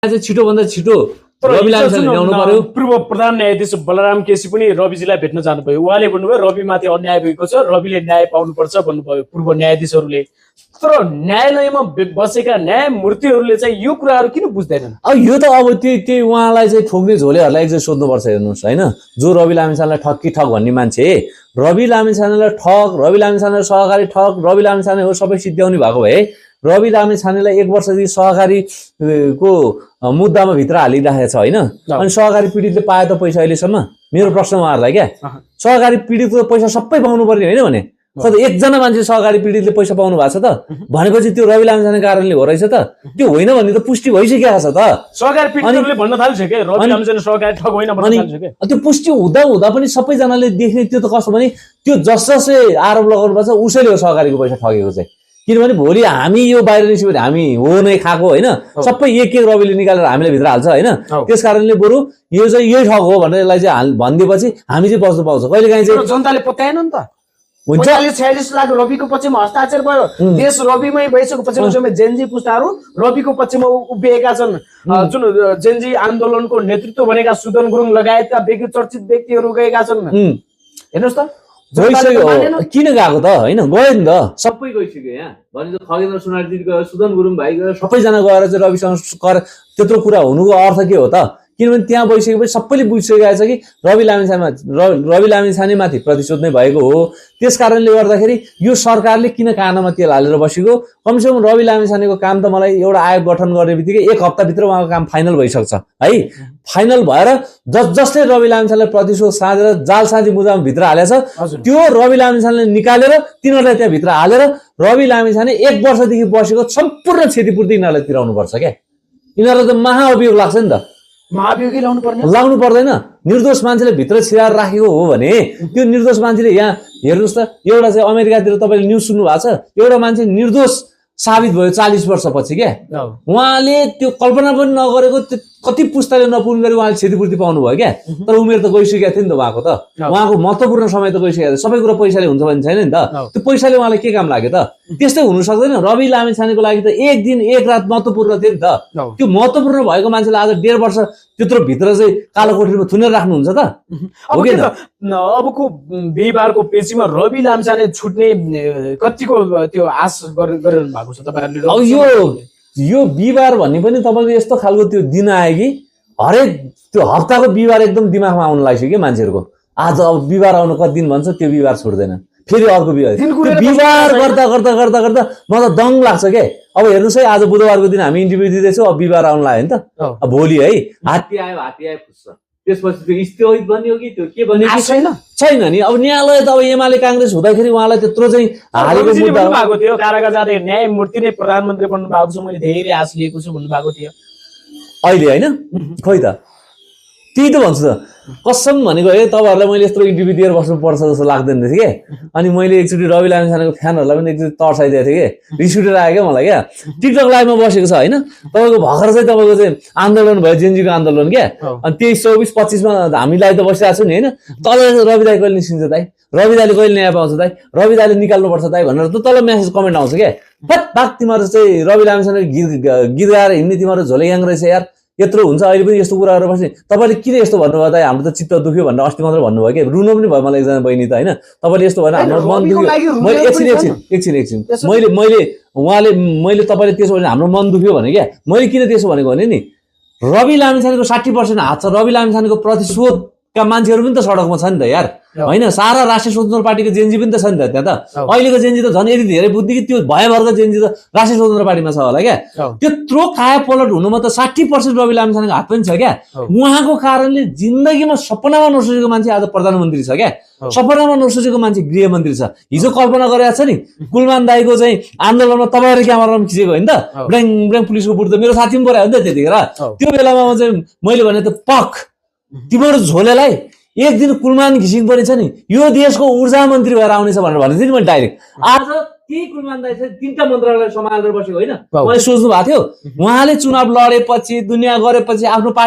चाहिँ छिटोभन्दा छिटो रवि लामिछाने ल्याउनु पर्यो। पूर्व प्रधान न्यायाधीश बलराम केसी पनि रविजीलाई भेट्न जानुभयो। उहाँले भन्नुभयो रविमाथि अन्याय भएको छ, रविले न्याय पाउनुपर्छ भन्नुभयो पूर्व न्यायाधीशहरूले। तर न्यायालयमा बसेका न्यायमूर्तिहरूले चाहिँ यो कुराहरू किन बुझ्दैनन्? अब यो त अब त्यही उहाँलाई चाहिँ ठोक्ने झोलेहरूलाई एकचोटि सोध्नुपर्छ। हेर्नुहोस् होइन, जो रवि लामिछानेलाई ठग भन्ने मान्छे, रवि लामिछानेलाई ठग, रवि लामिछानेलाई सहकारी ठग, रवि लामिछाने हो सबै सिद्ध्याउने भएको भए रवि लामिछानेलाई 1 वर्षदेखि सहकारीको मुद्दामा भित्र हालिराखेको छ होइन। अनि सहकारी पीडितले पाए त पैसा अहिलेसम्म? मेरो प्रश्न उहाँहरूलाई क्या, सहकारी पीडितको पैसा सबै पाउनु पर्ने होइन भने एकजना मान्छे सहकारी पीडितले पैसा पाउनु भएको छ त भनेपछि त्यो रवि लामिछाने कारणले हो रहेछ त? त्यो होइन भन्ने त पुष्टि भइसकेको छ त। सहकारी पीडितहरूले भन्न थाल्छ के रवि लामिछाने सहकारी ठग होइन भन्न थाल्छ के? त्यो पुष्टि हुँदा पनि सबैजनाले देख्ने त्यो त कस्तो भने त्यो जसले आरोप लगाउनु पर्छ उसैले हो सहकारीको पैसा ठगेको चाहिँ। किनभने भोलि हामी यो बाहिर निस्क्यो भने हामी हो नै खाएको होइन, सबै एक रविले निकालेर हामीले भित्र हाल्छ होइन। त्यस कारणले बरु यो चाहिँ यही ठग हो भनेर यसलाई चाहिँ भनिदिएपछि हामी चाहिँ बस्नु पाउँछ। कहिलेकाहीँ चाहिँ जनताले पत्याएन नि त। हुन्छ 46 लाख रविको पक्षमा हस्ताक्षर भयो, देश रविमै भइसकेको पछिल्लो समय जेनजी पुस्ताहरू रविको पक्षमा उभिएका छन्। जुन जेनजी आन्दोलनको नेतृत्व भनेका सुदन गुरुङ लगायतका चर्चित व्यक्तिहरू गएका छन्। हेर्नुहोस् त गइसक्यो, किन गएको त होइन? गयो नि त, सबै गइसक्यो। यहाँ भने खगेन्द्र सुनार दिदी गयो, सुदन गुरुङ भाइ गयो, सबैजना गएर चाहिँ रविसँग त्यत्रो कुरा हुनुको अर्थ के हो त? किनभने त्यहाँ गइसकेपछि सबैले बुझिसकेको छ कि रवि लामिछानेमाथि प्रतिशोध नै भएको हो। त्यस कारणले गर्दाखेरि यो सरकारले किन कानमा तेल हालेर बसेको? कमसेकम रवि लामिछानेको काम त मलाई एउटा आयोग गठन गर्ने बित्तिकै 1 हप्ताभित्र उहाँको काम फाइनल भइसक्छ है। फाइनल भएर जसले रवि लामिछानेलाई प्रतिशोध साँधेर जाल साँझी मुजामा भित्र हालेछ त्यो रवि लामिछानेले निकालेर तिनीहरूलाई त्यहाँ भित्र हालेर रवि लामिछाने 1 वर्षदेखि बसेको सम्पूर्ण क्षतिपूर्ति यिनीहरूलाई तिराउनु पर्छ क्या। यिनीहरूलाई त महाअभियोग लाग्छ नि त। महाभियोगै लाउनु पर्दैन। निर्दोष मान्छेले भित्र छिराएर राखेको हो भने त्यो निर्दोष मान्छेले यहाँ हेर्नुहोस् त, एउटा चाहिँ अमेरिकातिर तपाईँले न्युज सुन्नु भएको छ, एउटा मान्छे निर्दोष साबित भयो 40 वर्षपछि क्या। उहाँले त्यो कल्पना पनि नगरेको कति पुस्ताले नपुग्ने गरी उहाँले क्षतिपूर्ति पाउनु भयो क्या। तर उमेर त गइसकेको थियो नि त उहाँको, त उहाँको महत्त्वपूर्ण समय त गइसकेको थियो। सबै कुरा पैसाले हुन्छ भन्ने छैन नि त। त्यो पैसाले उहाँलाई के काम लाग्यो त? त्यस्तै हुनु सक्दैन। रवि लामिछानेको लागि त 1 दिन 1 रात महत्त्वपूर्ण थियो नि त। त्यो महत्त्वपूर्ण भएको मान्छेलाई आज 1.5 वर्ष त्यत्रो भित्र चाहिँ कालो कोठरीमा थुनेर राख्नुहुन्छ त? हो कि अबको बिहिबारको पेशीमा रवि लामिछाने छुट्ने कतिको त्यो आश गरिरहनु भएको छ तपाईहरुले? अब यो बिहिबार भन्ने पनि तपाईँको यस्तो खालको त्यो दिन आयो कि हरेक त्यो हप्ताको बिहिबार एकदम दिमागमा आउन लागिसक्यो कि मान्छेहरूको। आज अब बिहिबार आउनु कति दिन भन्छ, त्यो बिहिबार छोड्दैन, फेरि अर्को बिहिबार गर्दा गर्दा गर्दा गर्दा मलाई त दङ लाग्छ के। अब हेर्नुहोस् है, आज बुधबारको दिन हामी इन्टरभ्यू दिँदैछौँ, अब बिहिबार आउनु लाग्यो नि त। अब भोलि है हात्ती आयो फुस्छ, त्यसपछि त्यो स्थगित बन्यो कि त्यो के बन्यो छैन नि। अब न्यायालय त अब एमाले काङ्ग्रेस हुँदाखेरि उहाँलाई त्यत्रो चाहिँ हालेको मुद्दा भएको थियो। कारागार जाँदै न्यायमूर्ति नै प्रधानमन्त्री बन्नु भएको छ, मैले धेरै आश लिएको छु भन्नुभएको थियो। अहिले होइन खोइ त, त्यही त भन्छु त कसम भनेको। तपाईँहरूलाई मैले यत्रो इन्टरभ्यू दिएर बस्नुपर्छ जस्तो लाग्दैन थियो कि। अनि मैले एकचोटि रवि लामिछानेको फ्यानहरूलाई पनि एकचोटि तर्साइदिएको थिएँ कि, रिस उठेर आयो क्या मलाई क्या। टिकटक लाइभमा बसेको छ होइन, तपाईँको भर्खर चाहिँ तपाईँको चाहिँ आन्दोलन भयो, जेनजीको आन्दोलन क्या। अनि 23, 24, 25मा हामीलाई त बसिरहेको छु नि होइन। तल रवि दाई कहिले निस्किन्छ दाई, रवि दाईले कहिले न्याय पाउँछ दाई, रवि दाईले निकाल्नुपर्छ दाई भनेर त तल मेसेज कमेन्ट आउँछ क्या। बात तिमीहरू चाहिँ रवि लामिछाने गीत गाएर हिँड्ने तिमीहरू झोलेग्याङ रहेछ यार, यत्रो हुन्छ। अहिले पनि यस्तो कुराहरू बस्ने तपाईँले किन यस्तो भन्नुभयो त? हाम्रो त चित्त दुख्यो भनेर अस्ति मात्र भन्नुभयो कि, रुनु पनि भयो मलाई एकजना बहिनी त होइन। तपाईँले यस्तो भनेर हाम्रो मन दुख्यो। मैले एकछिन मैले तपाईँले त्यसो भने हाम्रो मन दुख्यो भने क्या। मैले किन त्यसो भनेको भने नि, रवि लामिछानेको 60% हात छ। रवि लामिछानेको प्रतिशोधका मान्छेहरू पनि त सडकमा छ नि त यार होइन। सारा राष्ट्रिय स्वतन्त्र पार्टीको जेनजी पनि त छ नि त त्यहाँ त। अहिलेको जेनजी त झन् यति धेरै बुद्धि कि त्यो भयभरको जेनजी त राष्ट्रिय स्वतन्त्र पार्टीमा छ होला क्या। त्यत्रो काया पलट हुनुमा त 60% रवि लामिछानेको हात पनि छ क्या। उहाँको कारणले जिन्दगीमा सपनामा नसोचेको मान्छे आज प्रधानमन्त्री छ क्या। सपनामा नसोचेको मान्छे गृहमन्त्री छ। हिजो कल्पना गरेको छ नि कुलमान दाईको चाहिँ आन्दोलनमा तपाईँहरू क्यामेरामा खिचेको होइन त, ब्ल्याङ ब्ल्याङ पुलिसको बुट त मेरो साथी पनि पऱ्यो नि त त्यतिखेर। त्यो बेलामा चाहिँ मैले भने त पख तिम्रो झोलेलाई 1 दिन कुलमान घिसिङ पनि छ नि, यो देशको ऊर्जा मन्त्री भएर आउनेछ भनेर भनेको थिएँ नि मैले डाइरेक्ट। आज त्यही कुलमान दाई चाहिँ 3टा मन्त्रालय सम्हालेर बसेको होइन। मैले सोच्नु भएको थियो उहाँले चुनाव लडेपछि दुनियाँ गरेपछि आफ्नो